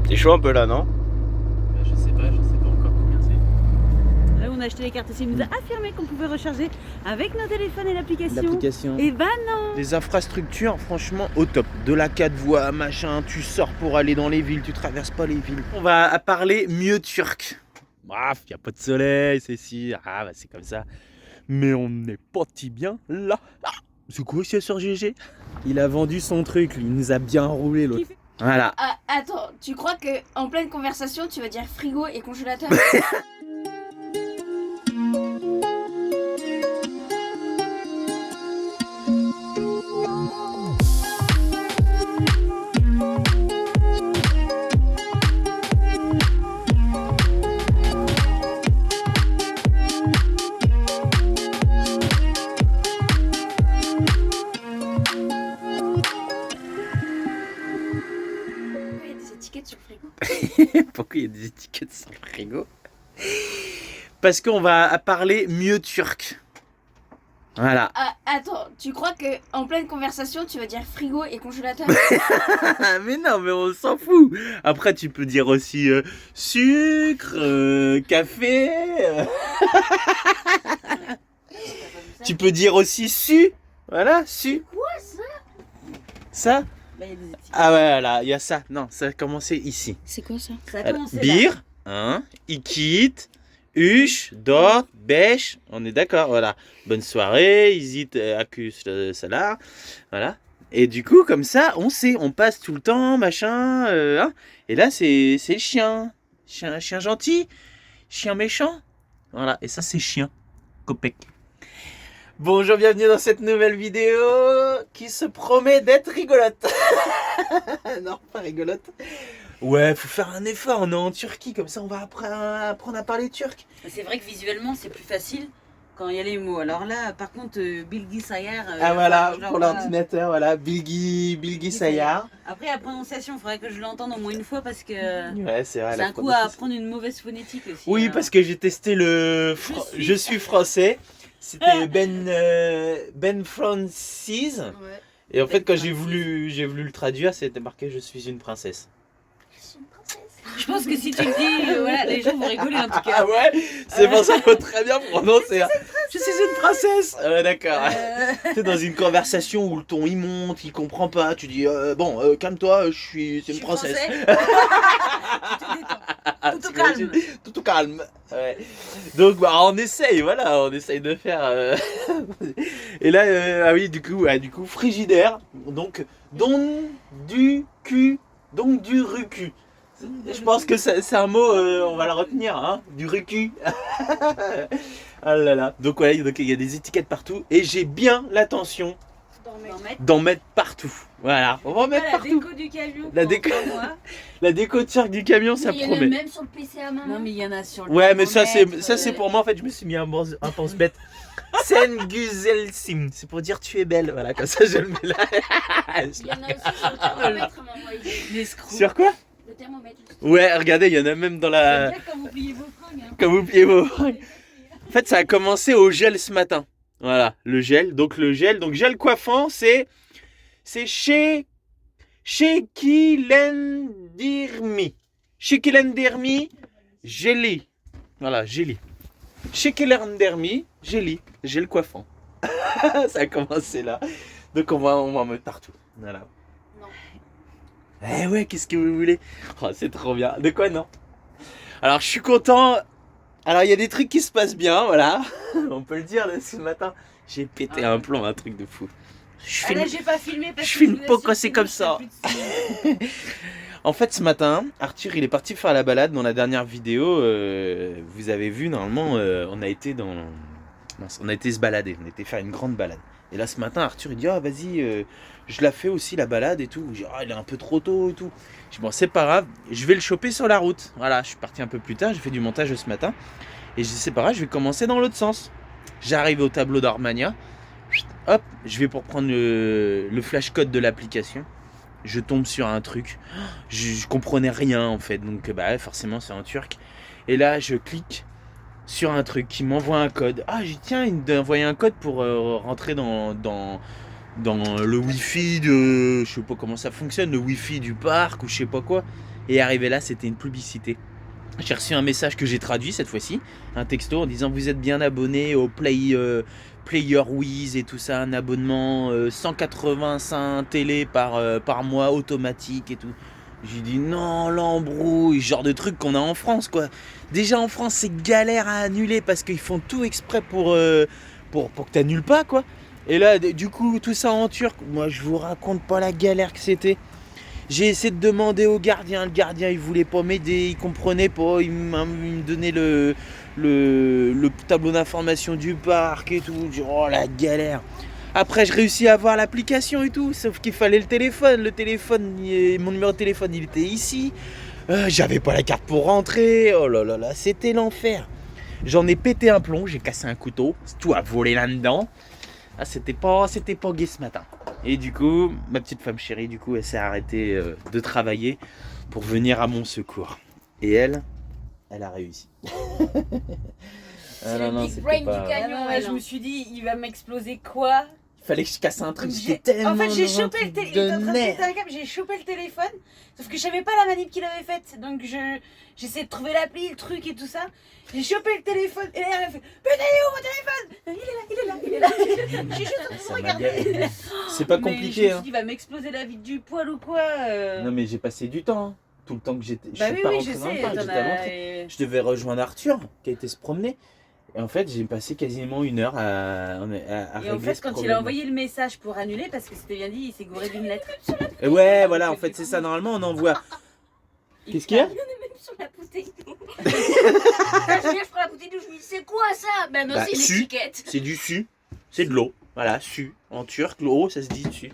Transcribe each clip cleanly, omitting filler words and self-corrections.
C'est chaud un peu là, non? Je sais pas encore combien c'est. Là où on a acheté les cartes, il nous a affirmé qu'on pouvait recharger avec nos téléphones et l'application. Et ben non. Les infrastructures, franchement, au top. De la 4 voies, machin, tu sors pour aller dans les villes, tu traverses pas les villes. On va parler mieux turc. Bref, y a pas de soleil, c'est si. Ah, bah c'est comme ça. Mais on n'est pas si bien là. Ah, c'est quoi c'est sur GG? Il a vendu son truc, lui. Il nous a bien roulé l'autre. Voilà. Ah, attends, tu crois que en pleine conversation, tu vas dire frigo et congélateur? Il y a des étiquettes sur le frigo. Pourquoi il y a des étiquettes sur le frigo? Parce qu'on va parler mieux turc. Voilà. Ah, attends, tu crois que en pleine conversation, tu vas dire frigo et congélateur? Mais non, mais on s'en fout. Après, tu peux dire aussi sucre, café. Tu peux dire aussi su. Voilà, su. Quoi ça? Ça? Bah, il y a des étiquettes. Ah ouais, voilà, il y a ça. Non, ça a commencé ici. C'est quoi ça? Ça a Voilà. commencé là. Bir, hein, ikit, ush, dor, besh. On est d'accord, voilà. Bonne soirée, isit, accus, salar. Voilà. Et du coup, comme ça, on sait, on passe tout le temps, machin. Hein. Et là, c'est chien. Chien gentil, chien méchant. Voilà, et ça, c'est chien. Copec. Bonjour, bienvenue dans cette nouvelle vidéo qui se promet d'être rigolote. Non, pas rigolote. Ouais, faut faire un effort, on est en Turquie, comme ça on va apprendre à parler turc. C'est vrai que visuellement c'est plus facile quand il y a les mots. Alors là, par contre, Bilgi Sayar. Ah voilà, je leur pour vois- l'ordinateur, voilà, Bilgi Sayar. Après la prononciation, il faudrait que je l'entende au moins une fois parce que Ouais, c'est vrai. c'est la un coup prononciation. à apprendre une mauvaise phonétique aussi. Oui, hein. parce que j'ai testé le Je suis français. C'était Ben Francis. Ouais. Et en fait, quand Ben j'ai voulu le traduire, c'était marqué Je suis une princesse. Je suis une princesse. Je pense que si tu le dis, voilà, les gens vont rigoler en tout cas. Ah ouais, c'est pour ça qu'il faut très bien prononcer. Je suis une princesse. Ouais, d'accord. Tu sais, dans une conversation où le ton il monte, il comprend pas, tu dis bon, calme-toi, c'est une princesse. Tu te détends. Tout au calme. Tout au calme. Ouais. Donc bah on essaye, voilà, on essaye de faire. Et là, ah oui, du coup, frigidaire, donc du rucu. Je pense que c'est un mot, on va le retenir, hein, du rucu. Ah là là. Donc ouais, donc il y a des étiquettes partout et j'ai bien l'intention d'en mettre partout. Voilà, on va en mettre La partout. déco du camion. La pour déco- moi. La déco turque du camion, ça Mais il y en a promet. même sur le PC à maman. Non mais il y en a sur le Ouais, mais ça thermomètre, c'est pour moi en fait, je me suis mis un pense-bête. Sen Güzel Sim, c'est pour dire tu es belle. Voilà, comme ça je le mets là. Il y en a aussi sur le thermomètre, maman. les screws. Sur quoi? Le thermomètre. Ouais, regardez, il y en a même dans la. C'est bien quand vous pliez vos fringues. Hein. Comme vous pliez vos fringues. En fait, ça a commencé au gel ce matin. Voilà, le gel. Donc gel coiffant, c'est chez Şekillendirme. Şekillendirme Jelly. Voilà, Jelly. Şekillendirme Jelly, gel coiffant. Ça a commencé là. Donc on va en mettre partout. Voilà. Non. Eh ouais, qu'est-ce que vous voulez? Oh, c'est trop bien. De quoi non? Alors je suis content. Alors il y a des trucs qui se passent bien, voilà. On peut le dire là, ce matin. J'ai pété un plomb, un truc de fou. Je Ah filme- là j'ai pas filmé parce je que filme vous pas assure quand c'est que comme je ça. serai plus dessus. En fait ce matin, Arthur il est parti faire la balade. Dans la dernière vidéo, vous avez vu normalement, on a été se balader, on a été faire une grande balade. Et là ce matin Arthur il dit ah vas-y, je la fais aussi la balade et tout. Je dis ah il est un peu trop tôt et tout. Je dis bon c'est pas grave, je vais le choper sur la route. Voilà, je suis parti un peu plus tard, j'ai fait du montage ce matin. Et je dis c'est pas grave, je vais commencer dans l'autre sens. J'arrive au tableau d'Armania. Hop, je vais pour prendre le flash code de l'application. Je tombe sur un truc. Je comprenais rien en fait. Donc bah forcément c'est en turc. Et là je clique sur un truc qui m'envoie un code. Ah j'ai dit tiens il m'a envoyé un code pour rentrer dans dans le wifi de, je sais pas comment ça fonctionne, le wifi du parc ou je sais pas quoi. Et arrivé là, c'était une publicité. J'ai reçu un message que j'ai traduit cette fois-ci, un texto en disant vous êtes bien abonné au Player Wiz et tout ça, un abonnement 185 télé par mois automatique et tout. J'ai dit non, l'embrouille, genre de truc qu'on a en France quoi. Déjà en France c'est galère à annuler parce qu'ils font tout exprès pour que t'annules pas quoi. Et là du coup tout ça en turc, moi je vous raconte pas la galère que c'était. J'ai essayé de demander au gardien, le gardien il voulait pas m'aider, il comprenait pas, il me donnait le tableau d'information du parc et tout, j'ai dit, oh la galère. Après je réussis à avoir l'application et tout, sauf qu'il fallait le téléphone, mon numéro de téléphone il était ici, j'avais pas la carte pour rentrer, oh là là là, c'était l'enfer. J'en ai pété un plomb, j'ai cassé un couteau, tout a volé là-dedans. Ah, c'était pas gai ce matin. Et du coup, ma petite femme chérie, du coup, elle s'est arrêtée de travailler pour venir à mon secours. Et elle a réussi. C'est le big brain du camion. Je me suis dit, il va m'exploser quoi? Il fallait que je casse un truc. En fait, j'ai chopé le téléphone, sauf que je savais pas la manip qu'il avait faite. Donc j'essaie de trouver l'appli, le truc et tout ça. J'ai chopé le téléphone et là elle a fait putain, il est où mon téléphone? Il est là. J'ai juste en train de regarder. C'est pas compliqué. Je me suis dit, il va m'exploser la vie du poil ou quoi Non mais j'ai passé du temps. Tout le temps que j'étais. Bah Je suis pas rentré dans le parc, j'étais à l'entrée. Je devais rejoindre Arthur qui a été se promener. Et en fait, j'ai passé quasiment 1 heure à et en fait, quand il a envoyé le message pour annuler, parce que c'était bien dit, il s'est gouré d'une lettre. Ouais, voilà, en fait, c'est ça. Normalement, on envoie. Qu'est-ce qu'il y a? Il y en a même sur la bouteille d'eau. Quand je prends la bouteille d'eau, je me dis c'est quoi ça? Ben non, c'est une étiquette. C'est du su. C'est de l'eau. Voilà, su. En turc, l'eau, ça se dit su.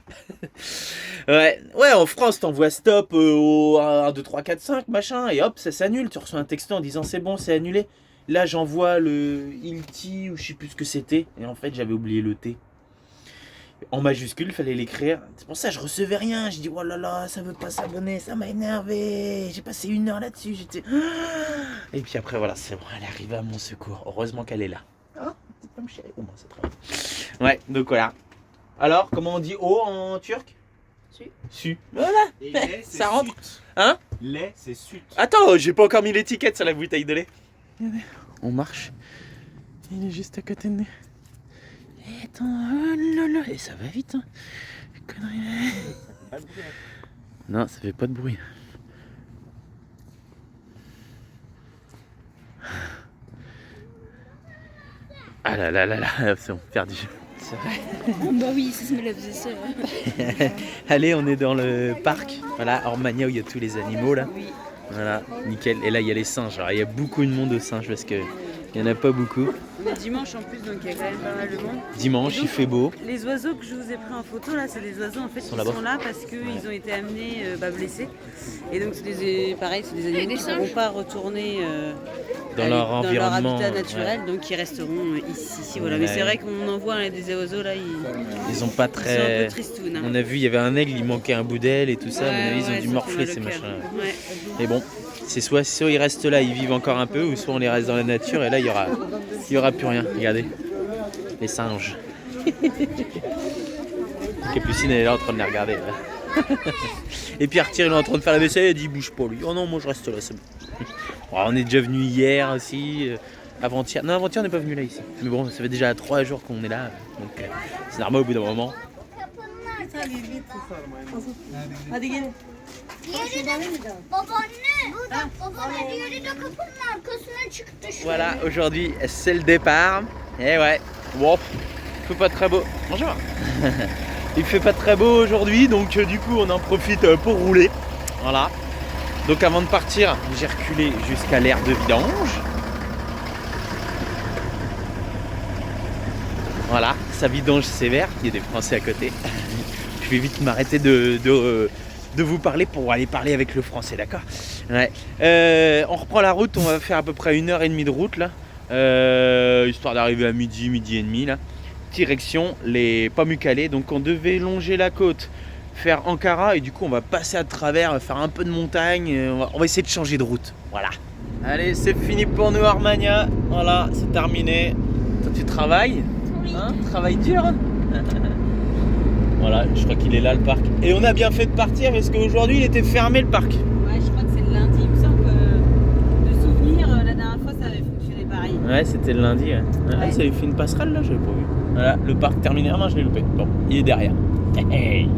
Ouais, en France, t'envoies stop au 1, 2, 3, 4, 5, machin, et hop, ça s'annule. Tu reçois un texto en disant c'est bon, c'est annulé. Là, j'envoie le ilti ou je sais plus ce que c'était. Et en fait, j'avais oublié le T. En majuscule, il fallait l'écrire. C'est pour ça que je recevais rien. Je dis, oh là là, ça veut pas s'abonner, ça m'a énervé. J'ai passé 1 heure là-dessus. J'étais. Et puis après, voilà, c'est bon, elle est arrivée à mon secours. Heureusement qu'elle est là. Ah, c'est pas me chérie. Oh, c'est très bien. Ouais, donc voilà. Alors, comment on dit eau en turc? Su. Voilà. Lait, ça rentre. Hein? Lait, c'est sut. Attends, j'ai pas encore mis l'étiquette sur la bouteille de lait. On marche. Il est juste à côté de nous. Et attends, oh là là. Et ça va vite, hein. Connerie. Non, ça fait pas de bruit. Ah là là là là, c'est bon, perdu. C'est vrai. Bah oui, ça se met la faisait ça. Allez, on est dans le parc. Voilà, Ormania où il y a tous les animaux là. Voilà, nickel. Et là, il y a les singes. Alors, il y a beaucoup de monde de singes parce qu'il n'y en a pas beaucoup. On est dimanche en plus, donc il y a quand même pas mal de monde. Dimanche, donc, il fait beau. Les oiseaux que je vous ai pris en photo, là, c'est des oiseaux en fait qui sont là parce qu'ils ont été amenés blessés. Et donc, c'est des animaux qui ne pourront pas retourner dans leur environnement, habitat naturel, donc ils resteront ici. Voilà. Mais c'est vrai qu'on en voit des oiseaux là, ils ont pas très. Ils sont un peu tristounes. On a vu, il y avait un aigle, il manquait un bout d'aile et tout ça. Mais ils ont dû morfler ces machins. Ouais. Et bon, c'est soit ils restent là, ils vivent encore un peu, ou soit on les reste dans la nature et là il y aura plus rien. Regardez, les singes. Capucine elle est là en train de les regarder. Là. Et puis Arthur il est en train de faire la vaisselle, il dit bouge pas lui. Oh non, moi je reste là, c'est bon. Bon, on est déjà venu hier aussi, avant-hier. Non, avant-hier on n'est pas venu là ici. Mais bon, ça fait déjà 3 jours qu'on est là, donc c'est normal au bout d'un moment. Hadi gelin. Voilà, aujourd'hui c'est le départ. Et ouais, bon, il fait pas très beau. Bonjour. Il fait pas très beau aujourd'hui, donc du coup on en profite pour rouler. Voilà. Donc avant de partir, j'ai reculé jusqu'à l'aire de vidange. Voilà, ça vidange sévère, il y a des Français à côté. Je vais vite m'arrêter de vous parler pour aller parler avec le Français, d'accord? Ouais. On reprend la route, on va faire à peu près 1h30 de route là. Histoire d'arriver à midi et demi là. Direction les Pamukkale, donc on devait longer la côte, faire Ankara et du coup on va passer à travers, faire un peu de montagne, on va essayer de changer de route, voilà. Allez, c'est fini pour nous Ormania, voilà, c'est terminé. Toi tu travailles? Oui. Hein, travail dur. Voilà, je crois qu'il est là le parc. Et on a bien fait de partir parce qu'aujourd'hui il était fermé le parc. Ouais, je crois que c'est le lundi. Il me semble que de souvenir, la dernière fois ça avait fonctionné pareil. Ouais, c'était le lundi. Ouais. Ah, ça lui fait une passerelle là, j'avais pas vu. Voilà, le parc terminé. Ah non, je l'ai loupé. Bon, il est derrière. Hey.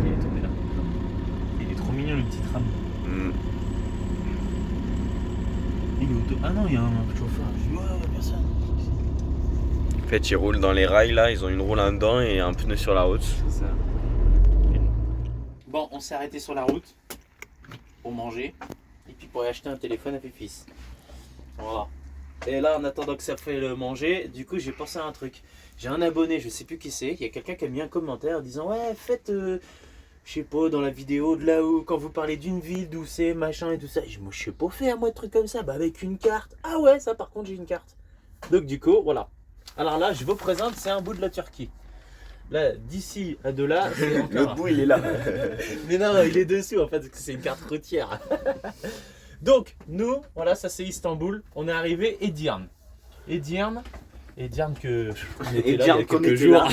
Il est tombé là. Il est trop mignon le petit tram. Il est auto. Ah non, il y a un chauffeur. Je dis, ouais, personne. En fait, ils roulent dans les rails là, ils ont une roue là-dedans et un pneu sur la route. C'est ça. Bon, on s'est arrêté sur la route pour manger et puis pour aller acheter un téléphone à Fils. Voilà. Et là, en attendant que ça fait le manger, du coup, j'ai pensé à un truc. J'ai un abonné, je sais plus qui c'est. Il y a quelqu'un qui a mis un commentaire en disant ouais, faites, je sais pas, dans la vidéo de là où quand vous parlez d'une ville, d'où c'est, machin et tout ça. Moi, je sais pas faire moi de trucs comme ça. Bah avec une carte. Ah ouais, ça par contre j'ai une carte. Donc du coup, voilà. Alors là, je vous présente, c'est un bout de la Turquie. Là, d'ici à de là, c'est Ankara. L'autre bout, il est là. Mais non, il est dessous en fait, parce que c'est une carte routière. Donc, nous, voilà, ça c'est Istanbul. On est arrivé Edirne. Edirne que on était là il y a quelques jours.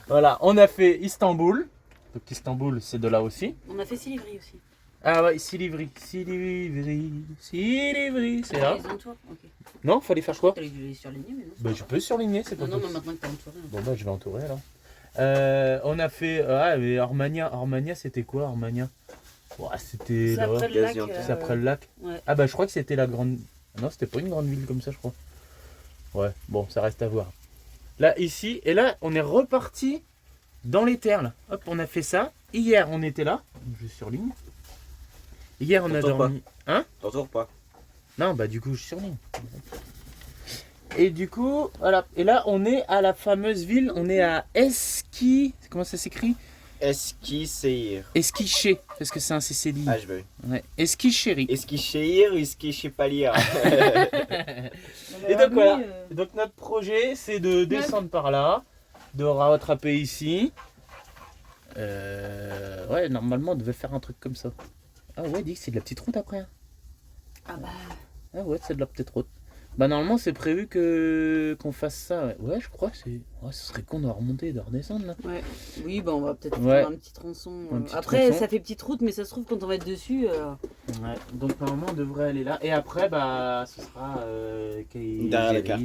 Voilà, on a fait Istanbul. Donc Istanbul, c'est de là aussi. On a fait Silivri aussi. Ah ouais, Silivri, c'est là. Les entours, ok. Non, fallait faire quoi? T'allais dû surligner, mais non. Bah, je peux surligner, c'est pas Non, mais possible. maintenant que t'as entouré. Bon bah je vais entourer alors. On a fait mais Ormania c'était quoi Ormania? C'était C'est là, après le lac. c'est après le lac. Ouais. Ah bah je crois que c'était la grande. Non, c'était pas une grande ville comme ça je crois. Ouais, bon ça reste à voir. Là ici et là on est reparti dans les terres là. Hop, on a fait ça. Hier on était là, je surligne. Hier on a T'entends dormi. Hein? T'entends pas? Non, bah du coup je surligne. Et du coup, voilà. Et là, on est à la fameuse ville. On est à Comment ça s'écrit? Eskişehir. Eskişehir, parce que c'est un CCD. Ah, je veux. Ouais. Eskişehir. Eskişehir ou Eskişehir? Et donc voilà. Donc notre projet, c'est de descendre par là, de rattraper ici. Ouais, normalement, on devait faire un truc comme ça. Ah ouais, dis que c'est de la petite route après. Hein. Ah bah. Ah ouais, c'est de la petite route. Bah normalement c'est prévu qu'on fasse ça. Ouais, je crois que c'est. Ouais, ce serait con de remonter et de redescendre là. Ouais. Oui, bah on va peut-être Ouais. faire un petit tronçon. Un petit Après, tronçon. ça fait petite route, mais ça se trouve quand on va être dessus. Ouais. Donc normalement on devrait aller là. Et après bah ce sera Derrière la carte.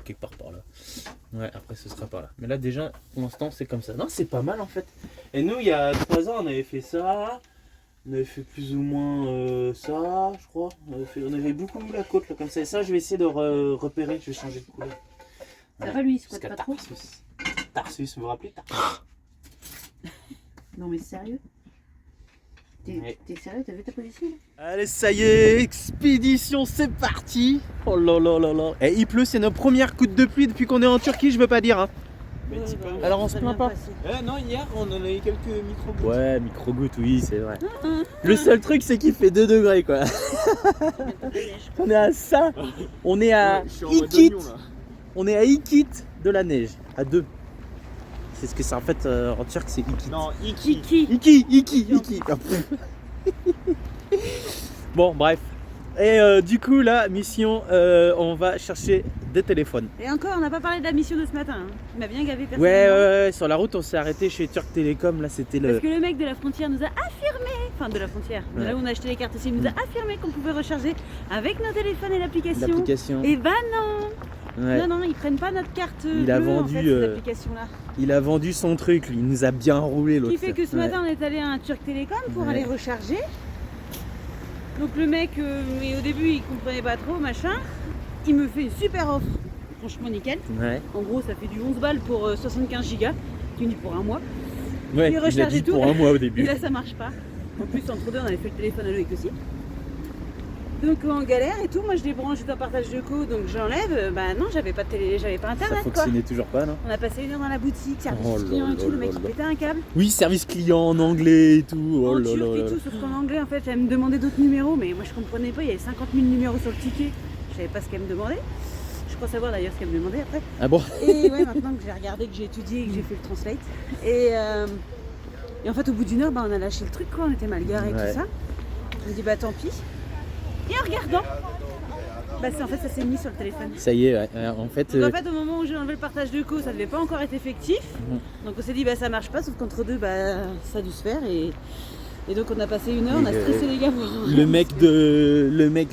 quelque part par là. Ouais, après ce sera par là. Mais là déjà pour l'instant c'est comme ça. Non, c'est pas mal en fait. Et nous il y a 3 ans on avait fait ça. On avait fait plus ou moins ça, je crois. On avait beaucoup la côte là comme ça. Et ça, je vais essayer de repérer. Je vais changer de couleur. Ça va lui, il Jusqu'à squatte pas trop. Tarsus. Tarsus, vous vous rappelez Tarsus? Non, mais sérieux? Ouais. T'es sérieux? T'as vu ta position là? Allez, ça y est, expédition, c'est parti. Oh là là là là. Et il pleut, c'est nos premières gouttes de pluie depuis qu'on est en Turquie, je veux pas dire. Hein. Alors, on se plaint pas. Non, hier on en a eu quelques micro-gouttes. Ouais, micro-gouttes, oui, c'est vrai. Le seul truc, c'est qu'il fait 2 degrés, quoi. On est à ça. On est à Ikit. On est à Ikit de la neige. À 2. C'est ce que c'est en fait en turc, c'est Ikit. Non, Iki. Iki. Bon, bref. Et du coup, là, mission, on va chercher des téléphones. Et encore, on n'a pas parlé de la mission de ce matin. Hein. Il m'a bien gavé personnellement. Ouais, sur la route, on s'est arrêté chez Turk Télécom. Là, c'était le. Parce que le mec de la frontière nous a affirmé, enfin de la frontière, de là où on a acheté les cartes aussi, il nous a affirmé qu'on pouvait recharger avec nos téléphones et l'application. L'application. Et bah non. Ouais. Non, ils prennent pas notre carte Il a bleue, vendu, en fait, cette application-là. Il a vendu son truc, lui. Il nous a bien roulé, Ce l'autre. qui fait que ce matin, on est allé à un Turk Télécom pour Ouais. aller recharger. Donc le mec, mais au début, il comprenait pas trop, machin. Il me fait une super offre. Franchement, nickel. Ouais. En gros, ça fait du 11 balles pour 75 gigas. Tu me dis pour un mois. Ouais, Il il a recharge dit et tout. pour un mois au Et début. là, ça marche pas. En plus, entre deux, on avait fait le téléphone à Loïc aussi. Donc en galère et tout, moi je débranche un partage de co, donc j'enlève. Bah non, j'avais pas de télé, j'avais pas Ça internet quoi. fonctionnait toujours pas, non? On a passé 1 heure dans la boutique, service Oh là client et tout, là le mec là il là. pétait un câble. Oui, service client en anglais et tout. Oh En là turc là et là. tout, sauf qu'en anglais en fait, elle me demandait d'autres numéros, mais moi je comprenais pas, il y avait 50 000 numéros sur le ticket. Je savais pas ce qu'elle me demandait. Je crois savoir d'ailleurs ce qu'elle me demandait après. Ah bon? Et ouais, maintenant que j'ai regardé, que j'ai étudié et que j'ai fait le translate. Et en fait, au bout d'une heure, bah, on a lâché le truc, quoi. On était mal garés et Ouais. tout ça. On dit, bah tant pis. Et en regardant, Bah en fait ça s'est mis sur le téléphone. Ça y est, ouais. En fait, Donc en fait au moment où j'ai enlevé le partage de co, ça devait pas encore être effectif. Donc on s'est dit bah ça marche pas, sauf qu'entre deux bah ça a dû se faire et donc on a passé 1 heure, on a stressé les gars pour...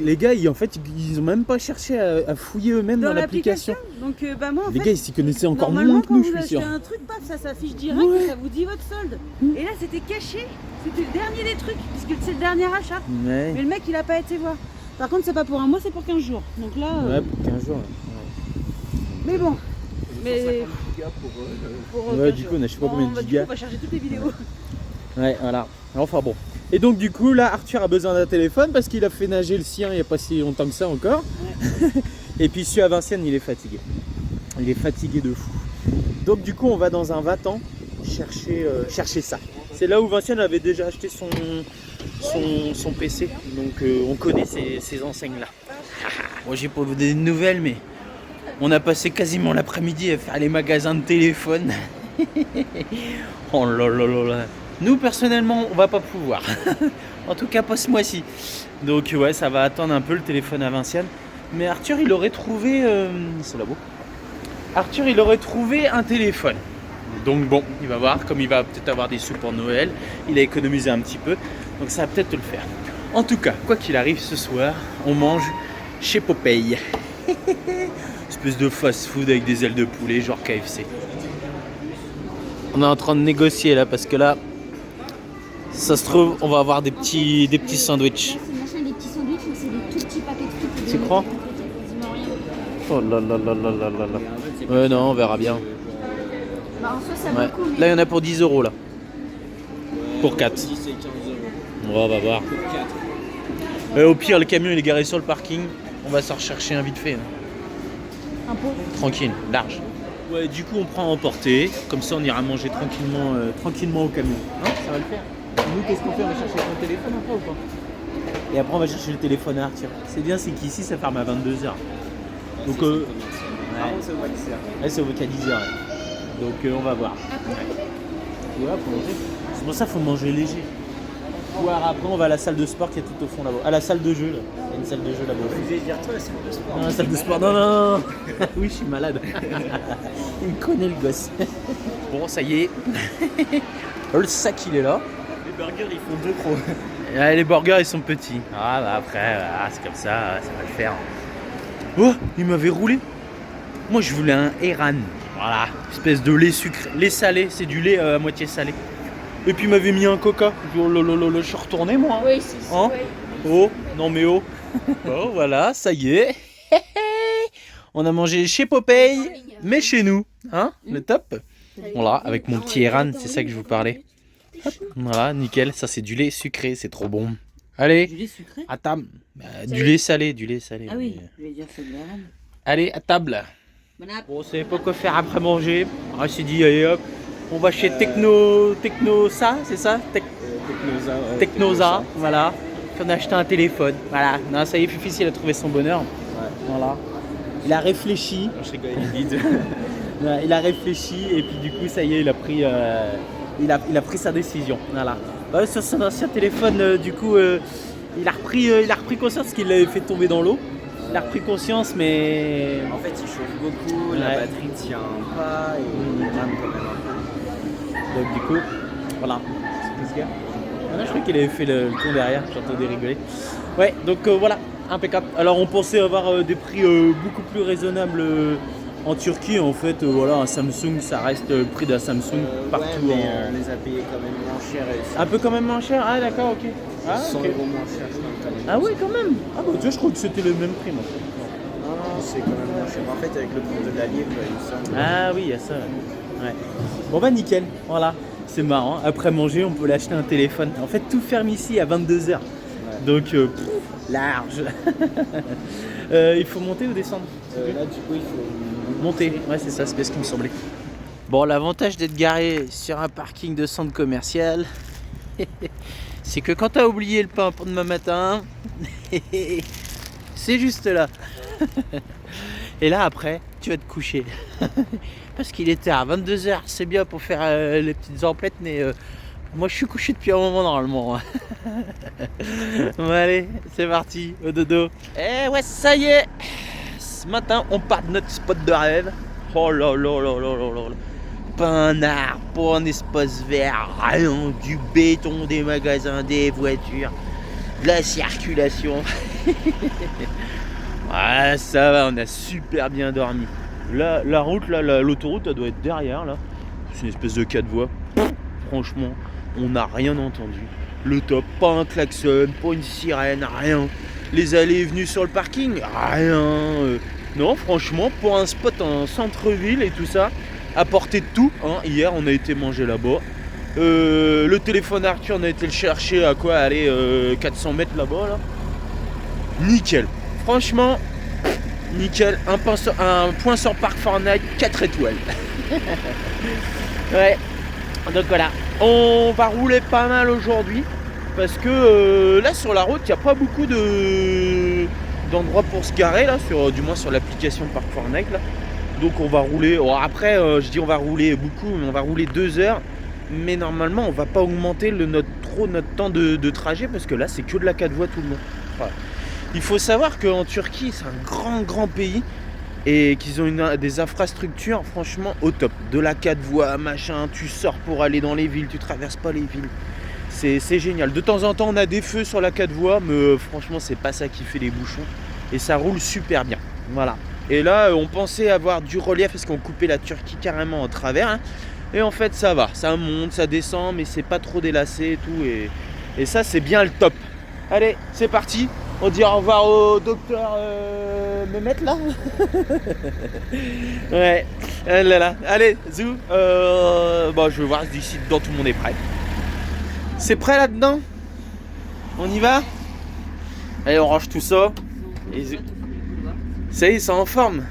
les gars, en fait, ils ont même pas cherché à fouiller eux-mêmes dans l'application. Donc bah moi en Les fait, gars, ils s'y connaissaient encore normalement, moins que nous, je quand suis sûr. vous achetez un truc, paf, ça s'affiche direct et ça vous dit votre solde. Et là c'était caché, c'était le dernier des trucs, puisque c'est le dernier achat. Ouais. Mais le mec il a pas été voir. Par contre c'est pas pour un mois, c'est pour 15 jours. Donc là... Ouais, pour 15 jours. Mais bon. Mais... Ouais, du coup, on a je sais pas combien de Du coup, gigas. on va charger toutes les vidéos. Ouais, voilà. Enfin bon. Et donc du coup, là, Arthur a besoin d'un téléphone parce qu'il a fait nager le sien il n'y a pas si longtemps que ça encore. Ouais. Et puis celui à Vincennes, il est fatigué. Il est fatigué de fou. Donc du coup, on va dans un va-t'en chercher ça. C'est là où Vincennes avait déjà acheté son PC. Donc on connaît ces enseignes-là. Moi, j'ai pas vous donner de nouvelles, mais on a passé quasiment l'après-midi à faire les magasins de téléphone. Oh là là là là. Nous personnellement on va pas pouvoir. En tout cas pas ce mois-ci. Donc ouais, ça va attendre un peu le téléphone à Vincennes. Mais Arthur il aurait trouvé c'est là-bas. Arthur il aurait trouvé un téléphone. Donc bon, il va voir, comme il va peut-être avoir des sous pour Noël, il a économisé un petit peu. Donc ça va peut-être le faire. En tout cas, quoi qu'il arrive, ce soir, on mange chez Popeye. Espèce de fast-food avec des ailes de poulet, genre KFC. On est en train de négocier là parce que là, ça se trouve, on va avoir des petits sandwichs. C'est machin, des petits sandwichs, mais c'est des tout petits paquets de frites. Tu crois? Oh là là là là là là là. Ouais, non, on verra bien. Bah en soi ça Ouais. vaut le coup, mais... Là, il y en a pour 10 € là. Pour 4. 10 et 15 euros. On va voir. Pour 4. Au pire, le camion il est garé sur le parking. On va s'en rechercher un vite fait. Hein. Un pot. Tranquille, large. Ouais, du coup, on prend à emporter. Comme ça, on ira manger tranquillement au camion. Hein, ça va le faire. Nous, qu'est-ce qu'on fait? On va chercher ton téléphone après ou pas? Et après, on va chercher le téléphone à Arthur. C'est bien, c'est qu'ici, ça ferme à 22h. Donc, C'est au mois de serre. ouais, c'est au qu'à 10h. Ouais. Donc, on va voir. Ouais, pour manger. C'est pour ça qu'il faut manger léger. Ou alors après, on va à la salle de sport qui est tout au fond là-bas. À la salle de jeu, là. Il y a une salle de jeu là-bas. Vous allez dire toi la salle de sport. Non, la salle de sport, non. Oui, je suis malade. Il me connaît le gosse. Bon, ça y est. Le sac, il est là. Les burgers ils font 2 crocs. Ouais, les burgers, ils sont petits. Ah, bah après, c'est comme ça va le faire. Oh, il m'avait roulé. Moi, je voulais un Eran. Voilà, espèce de lait sucré. Lait salé, c'est du lait à moitié salé. Et puis, il m'avait mis un coca. Oh, je suis retourné, moi. Oui, c'est ça. Hein? Ouais. Oh, non mais oh. Bon, voilà, ça y est. On a mangé chez Popeye, mais chez nous. Hein? Le top. Voilà, avec mon petit Eran, c'est ça que je vous parlais. Hop, voilà, nickel. Ça, c'est du lait sucré, c'est trop bon. Allez, Du lait sucré? à table. Du lait salé, Ah oui, je vais dire c'est de la rame. Allez, à table. Bon app. Bon, on savait pas quoi faire après manger. On s'est dit, allez hop, on va chez Technosa, c'est ça? Technosa. Technosa, voilà. Puis on a acheté un téléphone. Voilà. Non, ça y est, Fifi, il a trouvé son bonheur. Ouais. Voilà. Il a réfléchi. Je rigole, il est vide. Il a réfléchi et puis du coup, ça y est, il a pris sa décision. Voilà. Bah, sur son ancien téléphone, du coup, il a repris conscience parce qu'il l'avait fait tomber dans l'eau. Il a repris conscience, mais En fait, il chauffe beaucoup, la Ouais. batterie tient pas et il rame quand même un peu. donc du coup, voilà. Qu'est-ce qu'il y a? Ah non, je croyais qu'il avait fait le con derrière, j'entendais rigoler. Ouais, donc voilà, impeccable. Alors on pensait avoir des prix beaucoup plus raisonnables en Turquie. En fait, voilà, un Samsung, ça reste le prix d'un Samsung partout. Ouais, mais on les a payés quand même moins cher. Et Un peu quand même moins cher. Ah d'accord, ok. Ah, 100 ok. € moins cher, je crois. quand même. Ah ouais, quand même. Ah bah tu vois, je crois que c'était le même prix moi. Non, c'est quand même moins cher. En fait, avec le prix de la livre, il me semble. Ah oui, il y a ça. Ouais. Bon bah nickel, voilà. C'est marrant. Après manger, on peut l'acheter un téléphone. En fait, tout ferme ici à 22h. Ouais. Donc large. Il faut monter ou descendre? Là, du coup, il faut Monter, ouais c'est ça, c'est ce qui me semblait. Bon, l'avantage d'être garé sur un parking de centre commercial, c'est que quand t'as oublié le pain pour demain matin, c'est juste là. Et là après, tu vas te coucher. Parce qu'il était à 22h, c'est bien pour faire les petites emplettes, mais moi je suis couché depuis un moment normalement. Bon allez, c'est parti, au dodo. Eh ouais, ça y est. Ce matin, on part de notre spot de rêve. Oh là là là là là là. Pas un arbre, pas un espace vert, rien. Du béton, des magasins, des voitures, de la circulation. Ouais, ça va, on a super bien dormi. Là, la route, là, l'autoroute, elle doit être derrière, là. C'est une espèce de 4 voies. Franchement, on n'a rien entendu. Le top, pas un klaxon, pas une sirène, rien. Les allées et venues sur le parking, rien. Non, franchement, pour un spot en centre-ville et tout ça, à portée de tout. Hein. Hier, on a été manger là-bas. Le téléphone Arthur, on a été le chercher à quoi? Allez, 400 mètres là-bas, là. Nickel. Franchement, nickel. Un point sur Parc Fortnite, 4 étoiles. Ouais. Donc voilà. On va rouler pas mal aujourd'hui. Parce que là, sur la route, il n'y a pas beaucoup d'endroits pour se garer, là, du moins sur l'application Parc Fortnite, là. Donc on va rouler. Oh, après, je dis on va rouler beaucoup, mais on va rouler 2 heures. Mais normalement, on va pas augmenter notre temps de trajet parce que là, c'est que de la 4 voies tout le long. Voilà. Il faut savoir qu'en Turquie, c'est un grand pays et qu'ils ont des infrastructures franchement au top. De la 4 voies, machin, tu sors pour aller dans les villes, tu traverses pas les villes. C'est génial. De temps en temps, on a des feux sur la 4 voies, mais franchement, c'est pas ça qui fait les bouchons. Et ça roule super bien. Voilà. Et là, on pensait avoir du relief parce qu'on coupait la Turquie carrément en travers. Hein. Et en fait, ça va. Ça monte, ça descend, mais c'est pas trop délacé et tout. Et ça, c'est bien le top. Allez, c'est parti. On dit au revoir au docteur Mehmet là. Ouais. Là. Allez, zou. Bon, je vais voir d'ici dedans, tout le monde est prêt. C'est prêt là-dedans? On y va? Allez, on range tout ça. Ça y est, c'est en forme.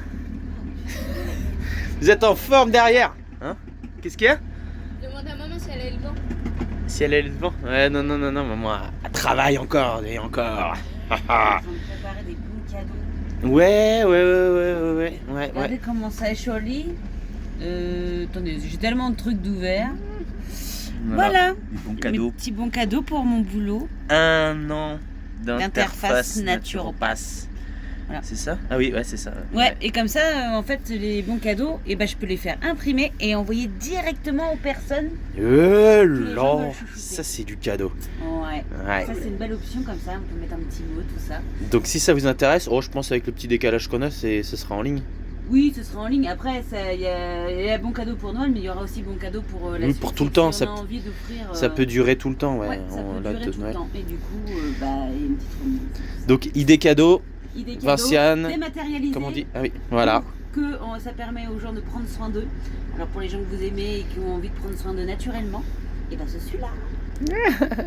Vous êtes en forme derrière, hein? Qu'est-ce qu'il y a? Demande à maman si elle a le vent. Si elle a le vent? Ouais, non, maman, elle travaille encore et encore. Ils ont préparé des bons cadeaux. Ouais. Regardez comment ça est joli. Attendez, j'ai tellement de trucs d'ouvert. Voilà. Des bons Mes cadeaux. petits bons cadeaux pour mon boulot. 1 an D'interface d'interface Naturopass. Voilà. C'est ça? Ah oui, ouais, c'est ça. Ouais, et comme ça, en fait, les bons cadeaux, je peux les faire imprimer et envoyer directement aux personnes. Là, veulent chouchouter. ça c'est du cadeau. Ouais. Ouais. Ça, c'est une belle option comme ça. On peut mettre un petit mot, tout ça. Donc si ça vous intéresse, je pense avec le petit décalage qu'on a, ce sera en ligne. Oui, ce sera en ligne. Après, il y a bon cadeau pour Noël, mais il y aura aussi bon cadeau pour la Oui, suite. pour tout le Si temps, on ça a envie d'offrir. Ça peut durer tout le temps, ouais. Ouais, ça peut durer tout le temps. Et du coup, il y a une petite remise. Donc idée cadeau, Idée cadeau, Vinciane, dématérialisée. comment on dit? Ah oui, voilà. Ça permet aux gens de prendre soin d'eux. Alors pour les gens que vous aimez et qui ont envie de prendre soin d'eux naturellement, et c'est celui-là.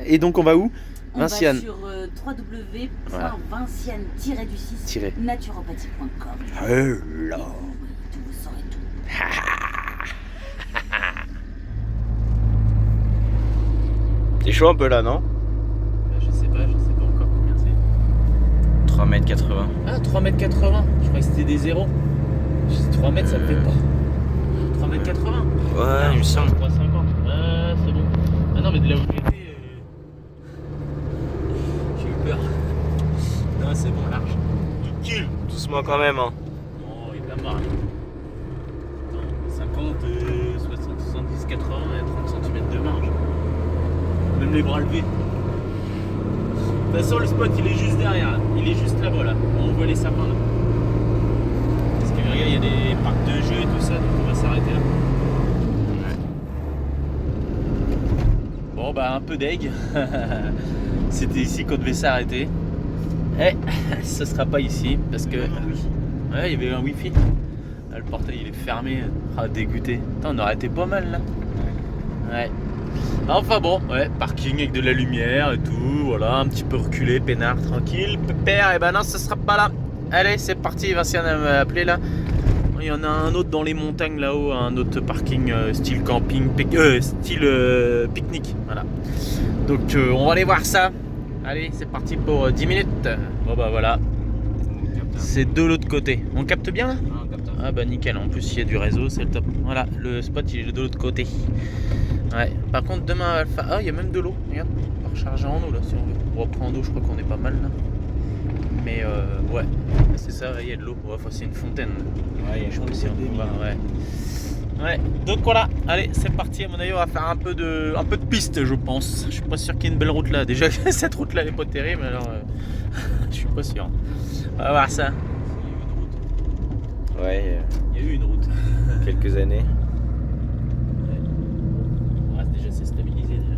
Et donc on va où? On Vinciane. va sur www.vinciane-du6naturopathie.com. Là. Vous saurez tout. C'est chaud un peu là, non? Je sais pas encore combien c'est. 3,80 m. Ah, 3,80 m. Je croyais que c'était des zéros. 3 mètres, ça me fait pas. 3,80 m. Ouais, il me semble. 3,50 m. Ah, c'est bon. Ah non, mais de là où j'étais, j'ai eu peur. Non, c'est bon, large. Nickel. Doucement quand même, hein. Oh, il y a de la marge. Attends, 50, 60, 70, 80, 30 cm de marge. Même les bras levés. De toute façon, le spot, il est juste derrière. Là. Il est juste là-bas, là. On voit les sapins, là. Parce que regarde, il y a des parcs de jeux et tout ça, donc on va s'arrêter là. Ouais. Bon, bah, un peu deg. C'était ici qu'on devait s'arrêter. Eh, ce sera pas ici, parce que... Ouais, il y avait un wifi. Là, le portail, il est fermé. Ah, dégoûté. Putain, on aurait été pas mal, là. Ouais. Enfin bon, ouais, parking avec de la lumière et tout, voilà, un petit peu reculé, peinard, tranquille, pépère, et ben non, ce sera pas là. Allez, c'est parti, Vinciane m'a appelé là. Il y en a un autre dans les montagnes là-haut, un autre parking style camping, style pique-nique, voilà. Donc on va aller voir ça. Allez, c'est parti pour 10 minutes. Bon bah voilà, c'est de l'autre côté. On capte bien là? Ah bah nickel, en plus il y a du réseau, c'est le top. Voilà, le spot il est de l'autre côté. Ouais, par contre demain Alpha. Ah, il y a même de l'eau, regarde. On va recharger en eau là si on veut. Bon, après en eau, je crois qu'on est pas mal là. Mais ouais, c'est ça, il y a de l'eau. Ouais, enfin, c'est une fontaine. Ouais, je crois aussi on va, ouais. Ouais, donc voilà, allez, c'est parti. À mon avis, on va faire un peu de piste, je pense. Je suis pas sûr qu'il y ait une belle route là. Déjà, cette route là, elle est pas terrible, alors je suis pas sûr. On va voir ça. Ouais, Il y a eu une route. quelques années. Ouais, déjà, c'est stabilisé déjà.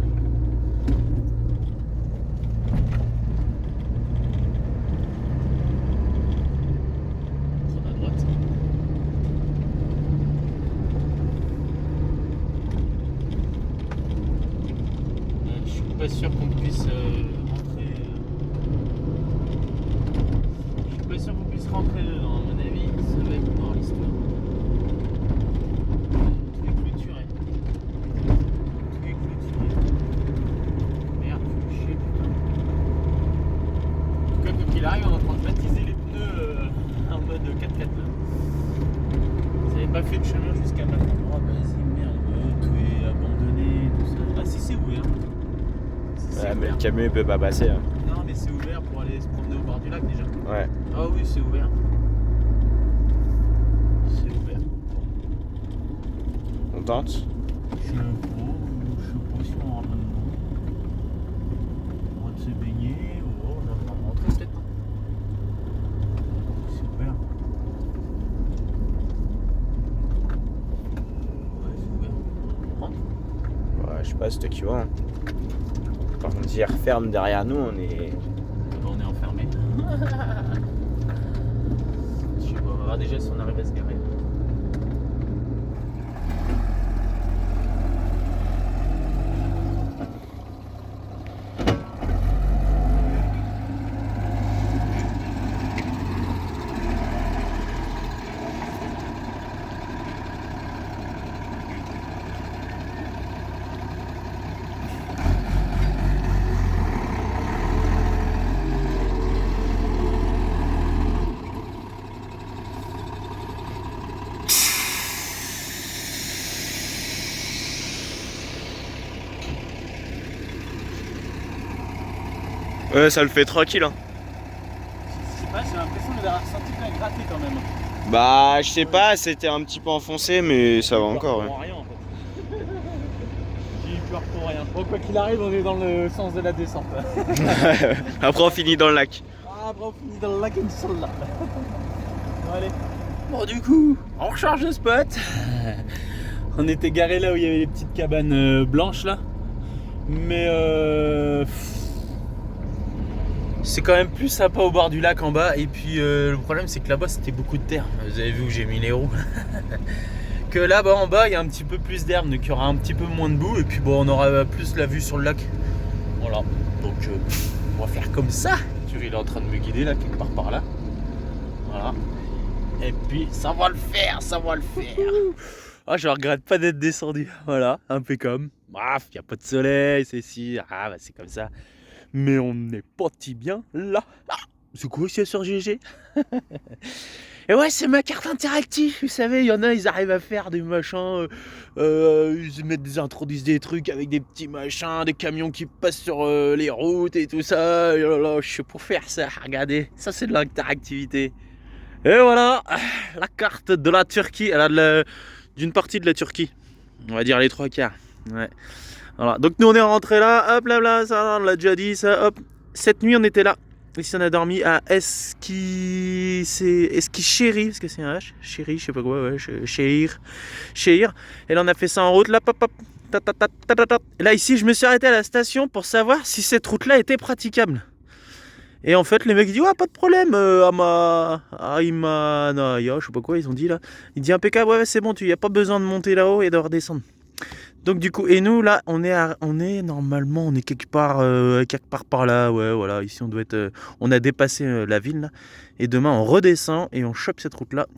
Prendre à droite. Je suis pas sûr qu'on puisse rentrer. Je suis pas sûr qu'on puisse rentrer dedans. À mon avis, ça va être mort l'histoire. Tout est clôturé. Tout est clôturé. Merde, faut chier, putain. En tout cas, quoi qu'il arrive, on est en train de baptiser les pneus en mode 4x4 là. Vous avez pas fait de chemin jusqu'à maintenant. Oh, vas-y, merde, tout est abandonné, tout ça. Ah, si, c'est ouvert. Si, c'est Ouais, mais ouvert. le camion il peut pas passer. Hein. Non, mais c'est ouvert pour aller se promener au bord du lac déjà. Ouais. Ah oui, c'est ouvert. C'est ouvert. On tente? Je sais pas si on rentre dedans. On va se baigner, on va rentrer peut-être. C'est ouvert. Ouais, c'est ouvert. On rentre. Ouais, je sais pas, c'est toi qui vois. Hein. Par contre, s'il referme derrière nous, on est. On est enfermé. Je sais pas, on va voir déjà si on arrive à se garer. Ouais, ça le fait tranquille. Hein. Je sais pas, j'ai l'impression d'avoir ressenti qu'on a gratté quand même. Bah, je sais pas, c'était un petit peu enfoncé, mais ça va encore. Pour rien en fait. J'ai eu peur pour rien. Bon, quoi qu'il arrive, on est dans le sens de la descente. Ouais. Après, on finit dans le lac. Ah, après on finit dans le lac Inch'Allah. Bon, allez. Bon, du coup, on recharge le spot. On était garé là où il y avait les petites cabanes blanches là. Mais c'est quand même plus sympa au bord du lac en bas. Et puis le problème c'est que là-bas c'était beaucoup de terre. Vous avez vu où j'ai mis les roues. Que là-bas en bas il y a un petit peu plus d'herbe, donc il y aura un petit peu moins de boue. Et puis bon, on aura plus la vue sur le lac. Voilà, donc on va faire comme ça. Il est en train de me guider là, quelque part par là. Voilà. Et puis ça va le faire, ça va le faire. Ah, je regrette pas d'être descendu. Voilà, un peu comme. Bref, il n'y a pas de soleil, c'est si. Ah, bah c'est comme ça. Mais on est parti bien là. Ah, c'est quoi ça sur GG? Et ouais, c'est ma carte interactive. Vous savez, il y en a, ils arrivent à faire des machins. Ils introduisent des trucs avec des petits machins, des camions qui passent sur les routes et tout ça. Et là, je suis pour faire ça. Regardez, ça c'est de l'interactivité. Et voilà, la carte de la Turquie. Elle a d'une partie de la Turquie. On va dire les 3/4. Ouais. Voilà. Donc nous on est rentré là, hop là, ça on l'a déjà dit, ça, hop. Cette nuit on était là. Ici on a dormi à Eskişehir, parce que c'est un H, Chéri, je sais pas quoi, ouais, Chéhir. Et là on a fait ça en route, là, pop, pop. Et là ici je me suis arrêté à la station pour savoir si cette route là était praticable. Et en fait les mecs disent ouais pas de problème, Aymanaya, je sais pas quoi ils ont dit là. Il dit impeccable, ouais c'est bon, tu y a pas besoin de monter là-haut et de redescendre. Donc du coup, et nous là, on est normalement, on est quelque part par là, ouais, voilà. Ici, on doit être, on a dépassé la ville là, et demain on redescend et on chope cette route là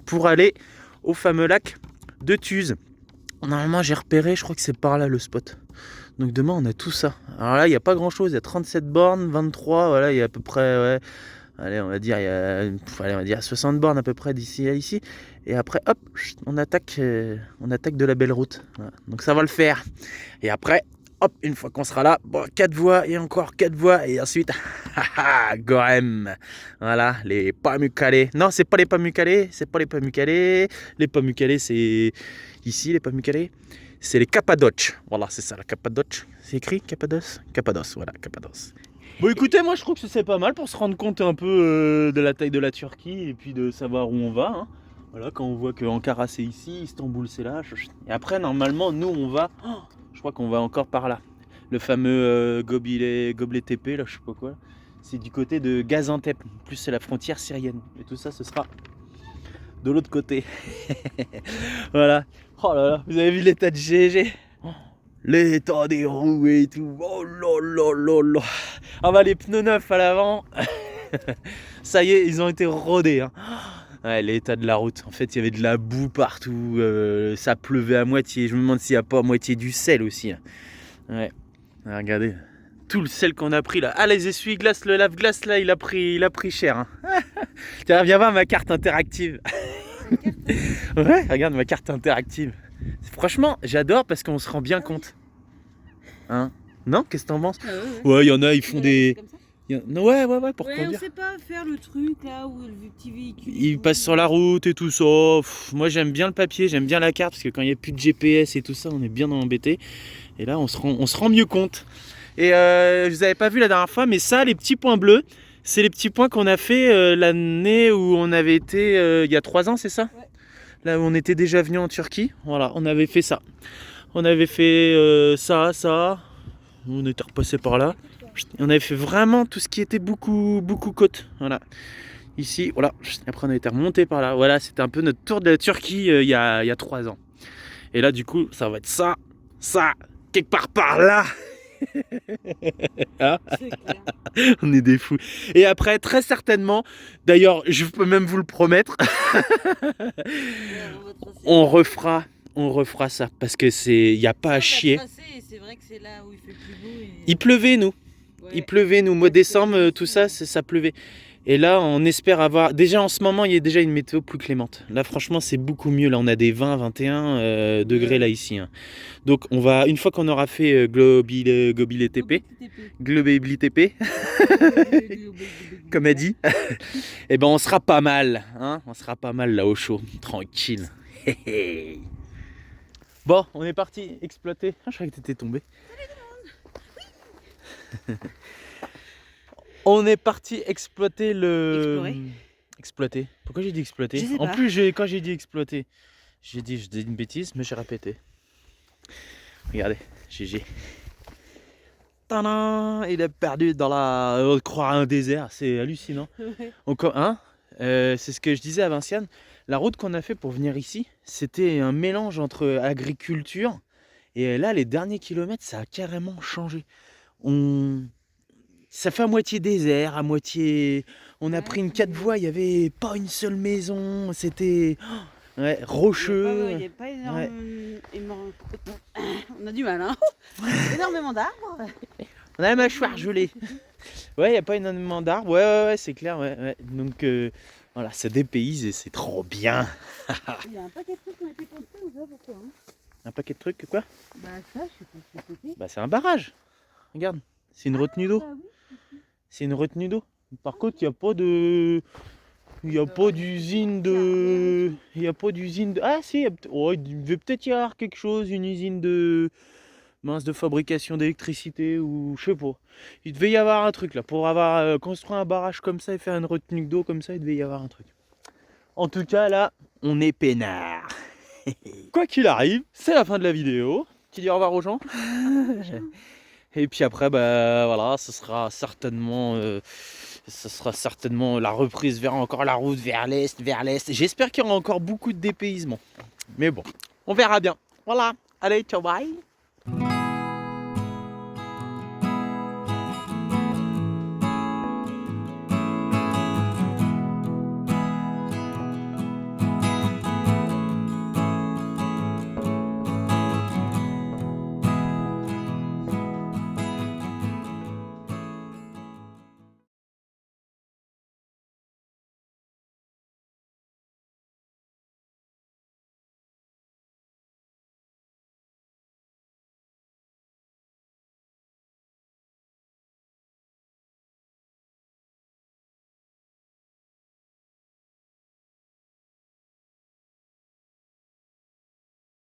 pour aller au fameux lac de Tuz. Normalement, j'ai repéré, je crois que c'est par là le spot. Donc demain, on a tout ça. Alors là, il n'y a pas grand chose, il y a 37 bornes, 23, voilà, il y a à peu près, ouais, allez, on va dire, allez, on va dire 60 bornes à peu près d'ici à ici. Et après, hop, on attaque de la belle route. Voilà. Donc ça va le faire. Et après, hop, une fois qu'on sera là, bon, 4 voies et encore 4 voies. Et ensuite, Gorem. Voilà, les Pamukkale. Non, c'est pas les Pamukkale, c'est pas les Pamukkale. Les Pamukkale, c'est ici, les Pamukkale. C'est les Cappadoce. Voilà, c'est ça, la Cappadoce. C'est écrit Cappadoce. Cappadoce, voilà, Cappadoce. Bon, écoutez, moi je trouve que c'est pas mal pour se rendre compte un peu de la taille de la Turquie et puis de savoir où on va. Hein. Voilà, quand on voit qu'Ankara c'est ici, Istanbul c'est là. Et après, normalement, nous on va. Oh, je crois qu'on va encore par là. Le fameux Göbekli Tepe, là, je sais pas quoi. C'est du côté de Gaziantep. En plus, c'est la frontière syrienne. Et tout ça, ce sera de l'autre côté. Voilà. Oh là là, vous avez vu l'état de GG? L'état des roues et tout. Oh là là là là. Ah bah les pneus neufs à l'avant. Ça y est, ils ont été rodés. Hein. Ouais, l'état de la route. En fait, il y avait de la boue partout. Ça pleuvait à moitié. Je me demande s'il n'y a pas à moitié du sel aussi. Hein. Ouais. Ah, regardez. Tout le sel qu'on a pris là. Ah, les essuie-glaces, le lave-glace là, il a pris cher. Hein. Tiens, viens voir ma carte interactive. Ouais, regarde ma carte interactive. Franchement, j'adore parce qu'on se rend bien compte. Hein? Non? Qu'est-ce que t'en penses? Ouais, il y en a, ils font des... Ouais, pour Ouais, conduire. on sait pas faire le truc là où le petit véhicule. Ils passent sur la route et tout ça. Pff, moi, j'aime bien le papier, j'aime bien la carte parce que quand il n'y a plus de GPS et tout ça, on est bien embêté. Et là, on se rend mieux compte. Et je vous avais pas vu la dernière fois, mais ça, les petits points bleus, c'est les petits points qu'on a fait l'année où on avait été il y a 3 ans, c'est ça? Ouais. Là où on était déjà venu en Turquie. Voilà, on avait fait ça. On avait fait ça. On était repassé par là. On avait fait vraiment tout ce qui était beaucoup côte. Voilà. Ici, voilà. Après, on a été remonté par là. Voilà, c'était un peu notre tour de la Turquie il y a 3 ans. Et là, du coup, ça va être ça, quelque part par là. Hein? On est des fous. Et après, très certainement, d'ailleurs, je peux même vous le promettre, on refera ça parce que il n'y a pas à chier. C'est vrai que c'est là où il fait plus beau. Et... Il pleuvait, nous. Ouais. Il pleuvait, nous. Mois de décembre, tout ça, ça pleuvait. Et là, on espère avoir... Déjà, en ce moment, il y a déjà une météo plus clémente. Là, franchement, c'est beaucoup mieux. Là, on a des 20, 21 degrés, là, ici. Hein. Donc, on va... Une fois qu'on aura fait Göbekli Tepe, comme elle dit, et ben, on sera pas mal. Hein, on sera pas mal, là, au chaud. Tranquille. Bon, on est parti exploiter. Ah, je croyais que t'étais tombé. On est parti exploiter Exploiter. Pourquoi j'ai dit exploiter? En plus, quand j'ai dit exploiter, je dis une bêtise, mais j'ai répété. Regardez, GG. Tadam, il est perdu dans on croit un désert, c'est hallucinant. Ouais. Hein, c'est ce que je disais à Vinciane. La route qu'on a fait pour venir ici, c'était un mélange entre agriculture et là, les derniers kilomètres, ça a carrément changé. Ça fait à moitié désert, à moitié... On a pris une 4 voies, il n'y avait pas une seule maison, c'était rocheux. Il n'y a pas énormément... On a du mal, hein. Énormément d'arbres. On a la mâchoire gelée. Ouais, il n'y a pas énormément d'arbres, ouais, c'est clair, ouais. Donc, voilà, ça dépayse et c'est trop bien. Il y a un paquet de trucs qui ont été construits, ou ça, pourquoi hein? Un paquet de trucs, quoi? Bah ça, je sais pas ce que c'était. Bah c'est un barrage. Regarde, c'est une retenue d'eau. Bah oui. C'est une retenue d'eau. Par contre, il n'y a pas de... Il n'y a pas d'usine de... Il n'y a pas d'usine de... Ah si, il devait peut-être y avoir quelque chose, une usine de... de fabrication d'électricité ou je sais pas. Il devait y avoir un truc là. Pour avoir construit un barrage comme ça et faire une retenue d'eau comme ça, il devait y avoir un truc. En tout cas, là, on est peinard. Quoi qu'il arrive, c'est la fin de la vidéo. Tu dis au revoir aux gens. Et puis après, bah voilà, ce sera certainement la reprise vers encore la route vers l'est. J'espère qu'il y aura encore beaucoup de dépaysement. Mais bon, on verra bien. Voilà, allez, ciao, bye.